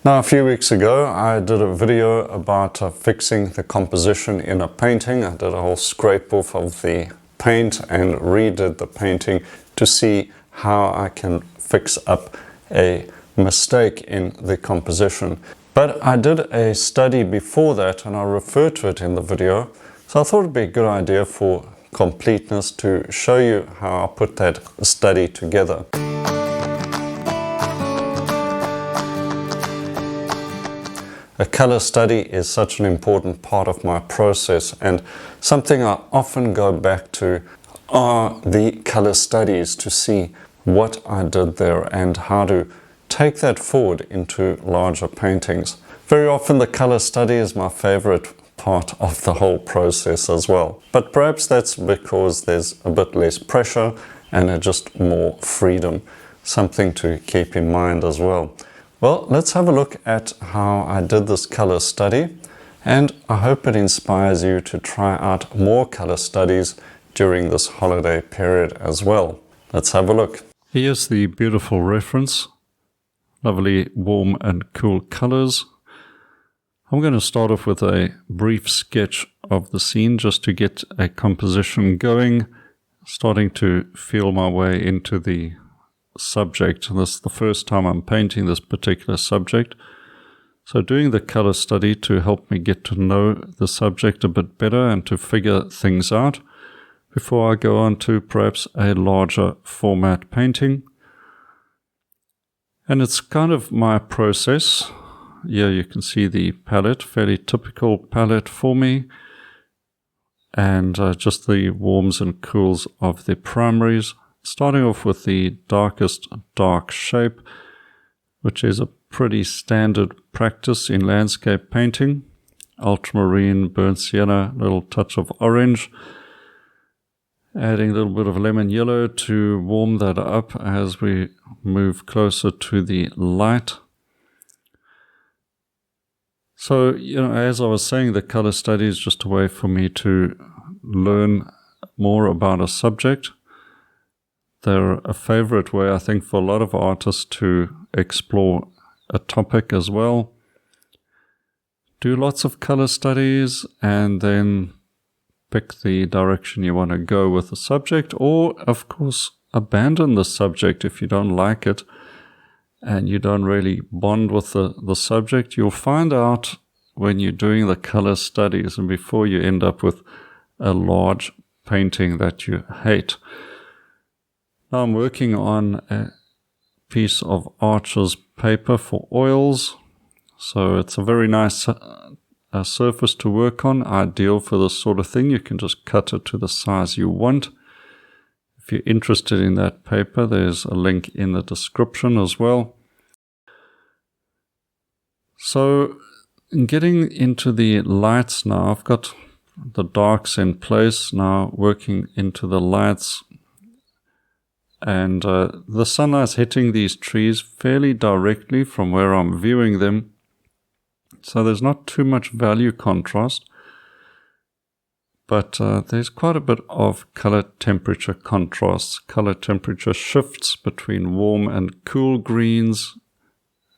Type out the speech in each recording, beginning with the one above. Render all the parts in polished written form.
Now, a few weeks ago, I did a video about fixing the composition in a painting. I did a whole scrape off of the paint and redid the painting to see how I can fix up a mistake in the composition. But I did a study before that and I referred to it in the video. So I thought it'd be a good idea for completeness to show you how I put that study together. A color study is such an important part of my process, and something I often go back to are the color studies to see what I did there and how to take that forward into larger paintings. Very often the color study is my favorite part of the whole process as well. But perhaps that's because there's a bit less pressure and just more freedom. Something to keep in mind as well. Well, let's have a look at how I did this color study, and I hope it inspires you to try out more color studies during this holiday period as well. Let's have a look. Here's the beautiful reference. Lovely warm and cool colors. I'm going to start off with a brief sketch of the scene just to get a composition going, starting to feel my way into the subject. This is the first time I'm painting this particular subject. So doing the color study to help me get to know the subject a bit better and to figure things out before I go on to perhaps a larger format painting. And it's kind of my process. Here you can see the palette, fairly typical palette for me. And just the warms and cools of the primaries. Starting off with the darkest dark shape, which is a pretty standard practice in landscape painting. Ultramarine, burnt sienna, little touch of orange. Adding a little bit of lemon yellow to warm that up as we move closer to the light. So, as I was saying, the color study is just a way for me to learn more about a subject. They're a favorite way, I think, for a lot of artists to explore a topic as well. Do lots of color studies and then pick the direction you want to go with the subject, or, of course, abandon the subject if you don't like it and you don't really bond with the subject. You'll find out when you're doing the color studies and before you end up with a large painting that you hate. Now I'm working on a piece of Arches paper for oils, so it's a very nice surface to work on, ideal for this sort of thing. You can just cut it to the size you want. If you're interested in that paper, there's a link in the description as well. So in getting into the lights now, I've got the darks in place now, working into the lights. And the sunlight's hitting these trees fairly directly from where I'm viewing them. So there's not too much value contrast. But there's quite a bit of color temperature contrasts. Color temperature shifts between warm and cool greens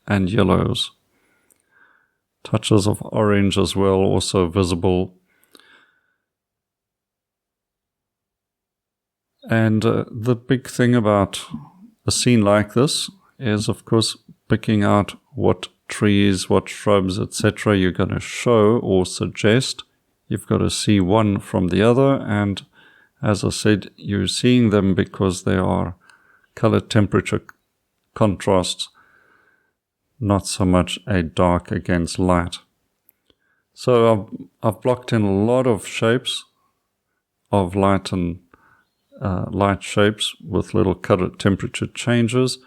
and yellows. Touches of orange as well, also visible. And the big thing about a scene like this is, of course, picking out what trees, what shrubs, etc. you're going to show or suggest. You've got to see one from the other, and as I said, you're seeing them because they are color temperature contrasts, not so much a dark against light. So I've blocked in a lot of shapes of light and light shapes with little color temperature changes,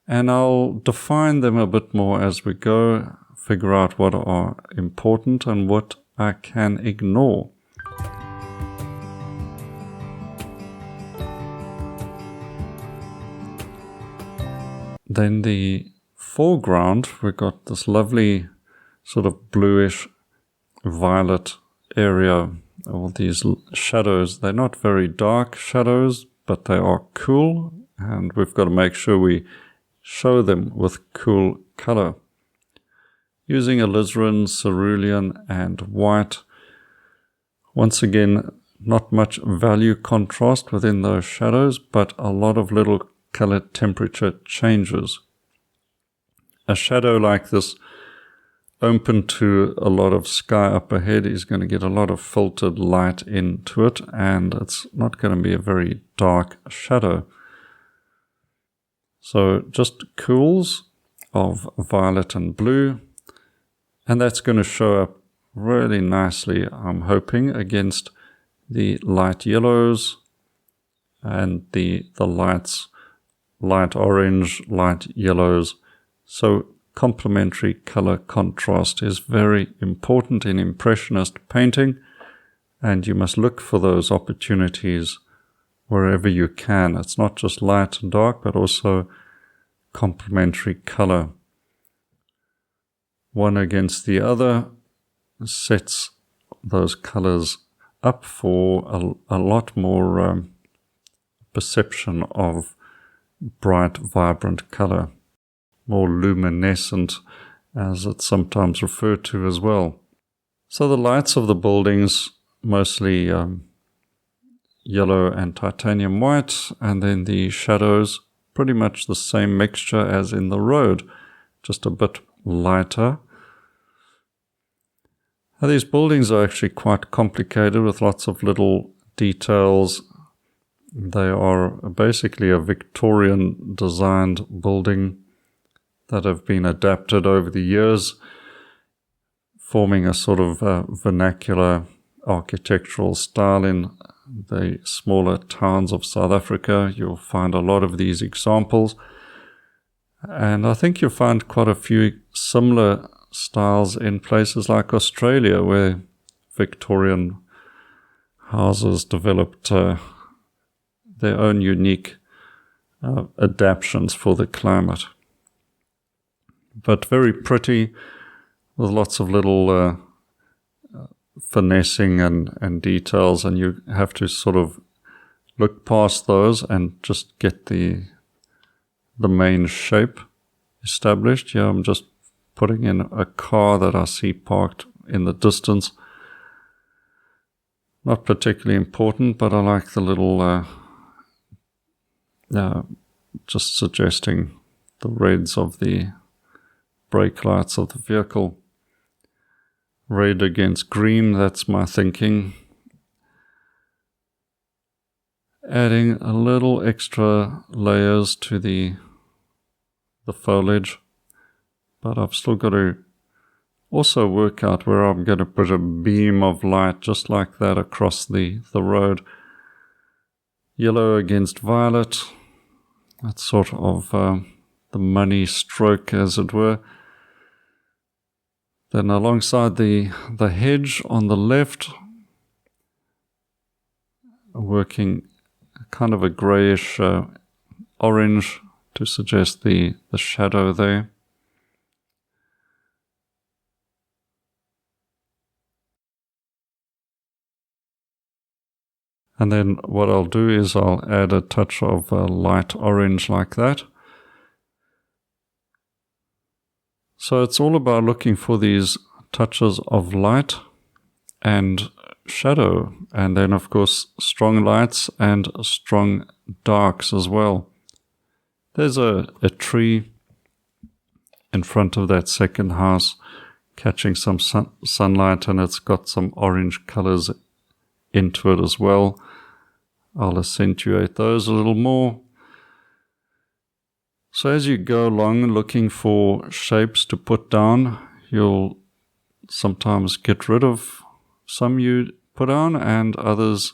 and I'll define them a bit more as we go, figure out what are important and what I can ignore. Then the foreground, we've got this lovely sort of bluish violet area, all these shadows. They're not very dark shadows, but they are cool, and we've got to make sure we show them with cool color. using alizarin, cerulean, and white. Once again, not much value contrast within those shadows, but a lot of little color temperature changes. A shadow like this, open to a lot of sky up ahead, is going to get a lot of filtered light into it, and it's not going to be a very dark shadow. So just cools of violet and blue, and that's going to show up really nicely, I'm hoping, against the light yellows and the lights, light orange, light yellows. So complementary color contrast is very important in Impressionist painting, and you must look for those opportunities wherever you can. It's not just light and dark, but also complementary color. One against the other sets those colors up for a lot more perception of bright, vibrant color, more luminescent, as it's sometimes referred to as well. So the lights of the buildings, mostly yellow and titanium white, and then the shadows, pretty much the same mixture as in the road, just a bit lighter. Now, these buildings are actually quite complicated with lots of little details. They are basically a Victorian designed building that have been adapted over the years, forming a sort of vernacular architectural style in the smaller towns of South Africa. You'll find a lot of these examples, and I think you'll find quite a few similar styles in places like Australia, where Victorian houses developed their own unique adaptations for the climate. But very pretty, with lots of little finessing and details, and you have to sort of look past those and just get the main shape established. Yeah, I'm just putting in a car that I see parked in the distance. Not particularly important, but I like the little just suggesting the reds of the brake lights of the vehicle. Red against green, that's my thinking. Adding a little extra layers to the foliage, but I've still got to also work out where I'm going to put a beam of light just like that across the road. Yellow against violet, that's sort of the money stroke, as it were. Then alongside the hedge on the left, working kind of a greyish orange to suggest the shadow there. And then what I'll do is I'll add a touch of light orange like that. So it's all about looking for these touches of light and shadow, and then of course strong lights and strong darks as well. There's a tree in front of that second house catching some sunlight, and it's got some orange colors into it as well. I'll accentuate those a little more. So as you go along looking for shapes to put down, you'll sometimes get rid of some you put on, and others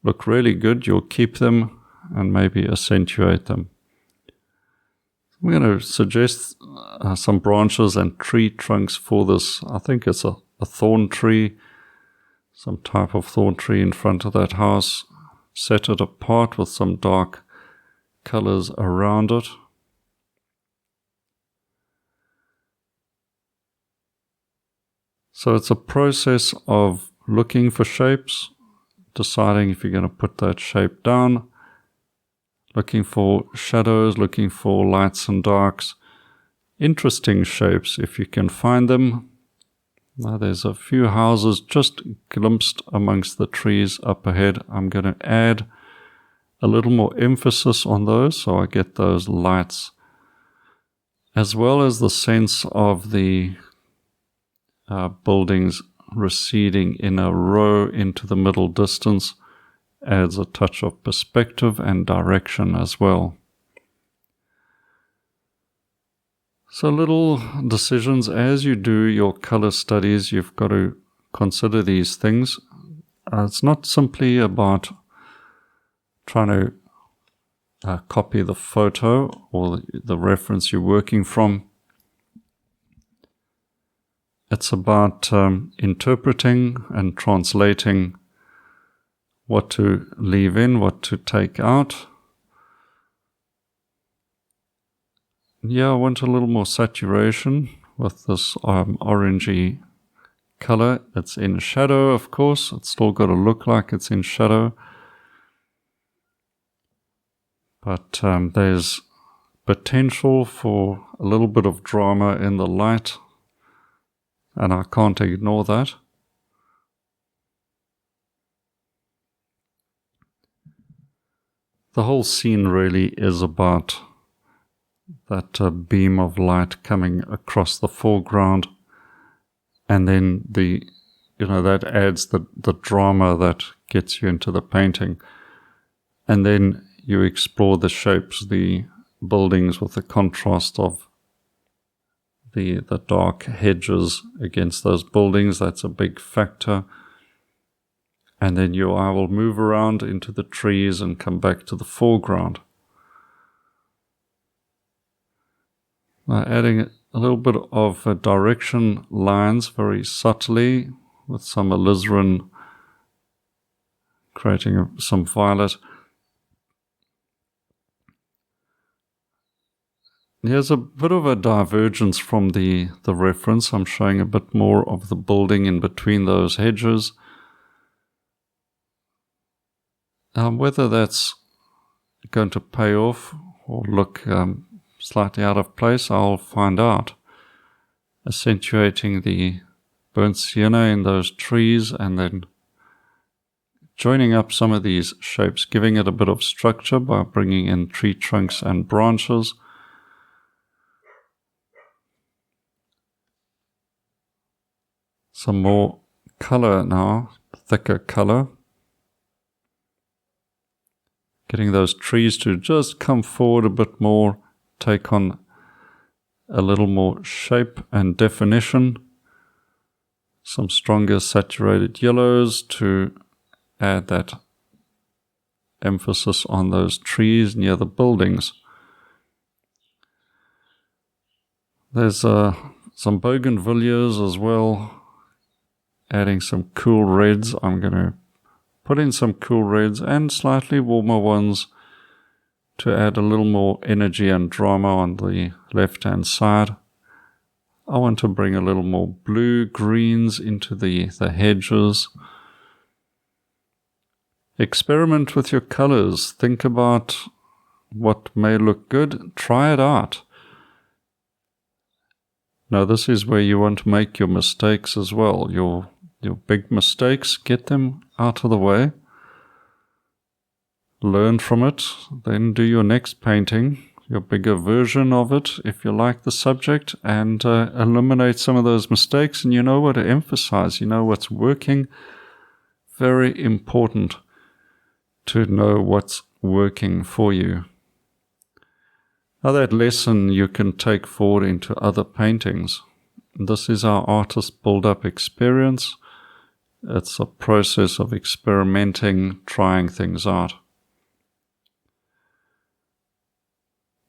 look really good. You'll keep them and maybe accentuate them. I'm going to suggest some branches and tree trunks for this. I think it's a thorn tree, some type of thorn tree in front of that house. Set it apart with some dark colors around it. So it's a process of looking for shapes, deciding if you're going to put that shape down, looking for shadows, looking for lights and darks, interesting shapes if you can find them. Now there's a few houses just glimpsed amongst the trees up ahead. I'm going to add a little more emphasis on those so I get those lights, as well as the sense of the buildings receding in a row into the middle distance. Adds a touch of perspective and direction as well. So little decisions as you do your color studies, you've got to consider these things. It's not simply about trying to copy the photo or the reference you're working from. It's about interpreting and translating what to leave in, what to take out. Yeah, I want a little more saturation with this orangey color. It's in shadow, of course. It's still got to look like it's in shadow. But there's potential for a little bit of drama in the light, and I can't ignore that. The whole scene really is about that beam of light coming across the foreground, and then that adds the drama that gets you into the painting. And then you explore the shapes, the buildings with the contrast of the dark hedges against those buildings. That's a big factor. And then your eye will move around into the trees and come back to the foreground. Now adding a little bit of direction lines very subtly with some alizarin, creating some violet. Here's a bit of a divergence from the reference. I'm showing a bit more of the building in between those hedges. Whether that's going to pay off or look slightly out of place, I'll find out. Accentuating the burnt sienna in those trees and then joining up some of these shapes, giving it a bit of structure by bringing in tree trunks and branches. Some more color now, thicker color. Getting those trees to just come forward a bit more, take on a little more shape and definition. Some stronger saturated yellows to add that emphasis on those trees near the buildings. There's some bougainvilleas as well, adding some cool reds. I'm going to put in some cool reds and slightly warmer ones to add a little more energy and drama on the left-hand side. I want to bring a little more blue greens into the hedges. Experiment with your colors. Think about what may look good. Try it out. Now this is where you want to make your mistakes as well. Your big mistakes, get them out of the way. Learn from it. Then do your next painting, your bigger version of it, if you like the subject, and eliminate some of those mistakes, and you know what to emphasize. You know what's working. Very important to know what's working for you. Now that lesson you can take forward into other paintings. This is our artist build-up experience. It's a process of experimenting, trying things out.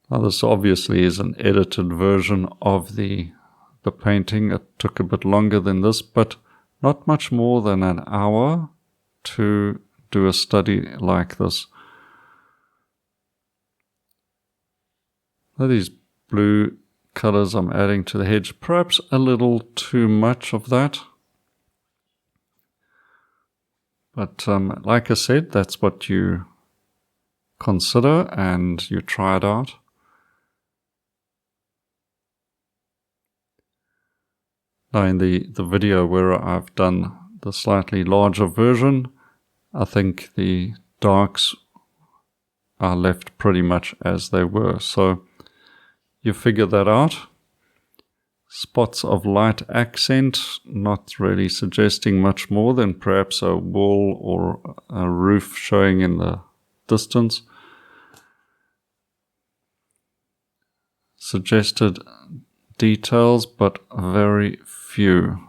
Now this obviously is an edited version of the painting. It took a bit longer than this, but not much more than an hour to do a study like this. Now these blue colors I'm adding to the hedge, perhaps a little too much of that. But like I said, that's what you consider and you try it out. Now in the video where I've done the slightly larger version, I think the darks are left pretty much as they were. So you figure that out. Spots of light accent, not really suggesting much more than perhaps a wall or a roof showing in the distance. Suggested details, but very few.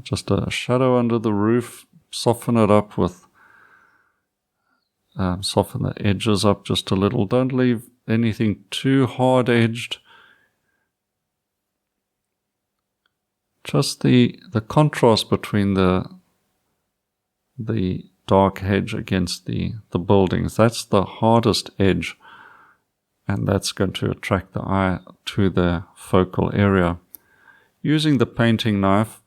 Just a shadow under the roof, soften it up with, soften the edges up just a little. Don't leave anything too hard-edged. Just the contrast between the dark hedge against the buildings, that's the hardest edge, and that's going to attract the eye to the focal area. Using the painting knife,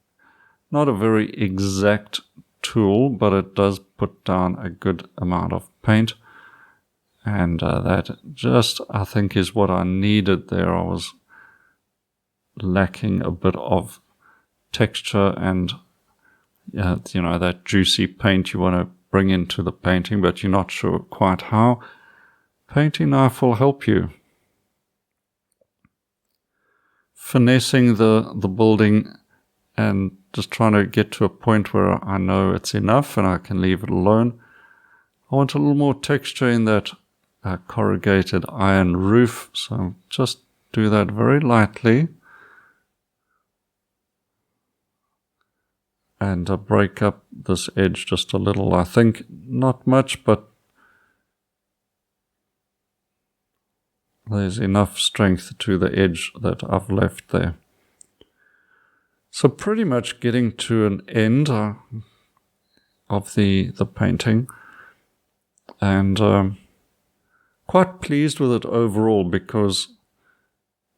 not a very exact tool, but it does put down a good amount of paint, and that just, I think, is what I needed there. I was lacking a bit of texture and that juicy paint you want to bring into the painting, but you're not sure quite how. Painting knife will help you. Finessing the building and just trying to get to a point where I know it's enough and I can leave it alone. I want a little more texture in that corrugated iron roof, so just do that very lightly. And break up this edge just a little. I think not much, but there's enough strength to the edge that I've left there. So pretty much getting to an end of the painting, and quite pleased with it overall because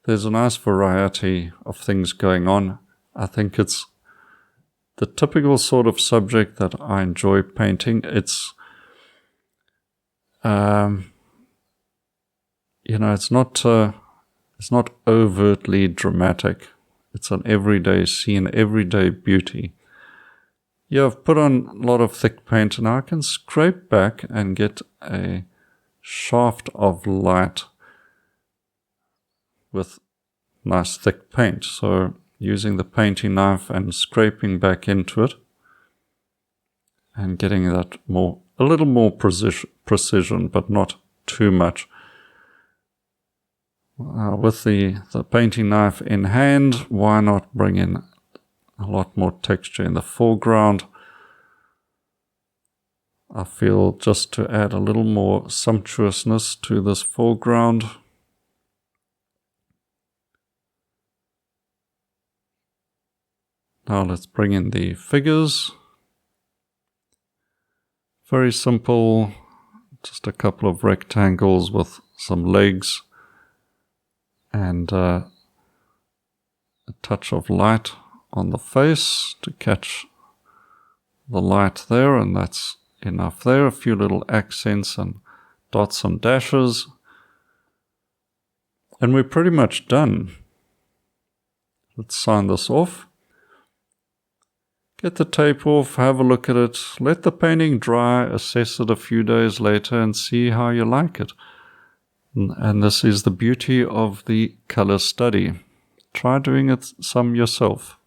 there's a nice variety of things going on. I think it's the typical sort of subject that I enjoy painting. It's, it's not overtly dramatic. It's an everyday scene, everyday beauty. Yeah, I've put on a lot of thick paint, and I can scrape back and get a shaft of light with nice thick paint. So using the painting knife and scraping back into it and getting that a little more precision, but not too much. With the painting knife in hand, why not bring in a lot more texture in the foreground? I feel just to add a little more sumptuousness to this foreground. Now let's bring in the figures. Very simple, just a couple of rectangles with some legs and a touch of light on the face to catch the light there, and that's enough there. A few little accents and dots and dashes, and we're pretty much done. Let's sign this off. Get the tape off, have a look at it, let the painting dry, assess it a few days later and see how you like it. And this is the beauty of the color study. Try doing it some yourself.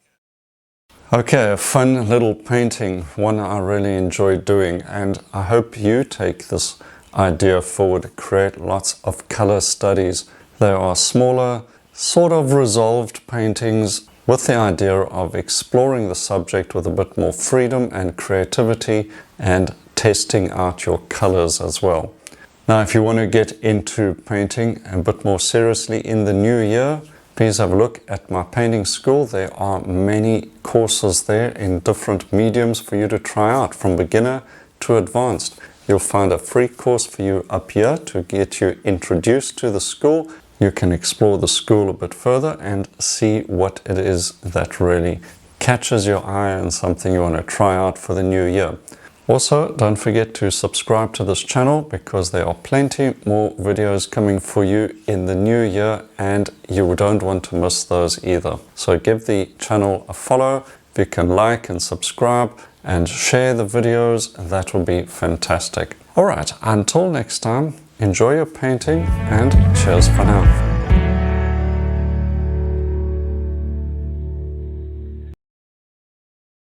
Okay, a fun little painting, one I really enjoyed doing, and I hope you take this idea forward, create lots of color studies. They are smaller, sort of resolved paintings with the idea of exploring the subject with a bit more freedom and creativity and testing out your colors as well. Now, if you want to get into painting a bit more seriously in the new year, please have a look at my painting school. There are many courses there in different mediums for you to try out, from beginner to advanced. You'll find a free course for you up here to get you introduced to the school. You can explore the school a bit further and see what it is that really catches your eye and something you want to try out for the new year. Also, don't forget to subscribe to this channel because there are plenty more videos coming for you in the new year and you don't want to miss those either. So give the channel a follow. If you can like and subscribe and share the videos, that will be fantastic. Alright, until next time, enjoy your painting and cheers for now.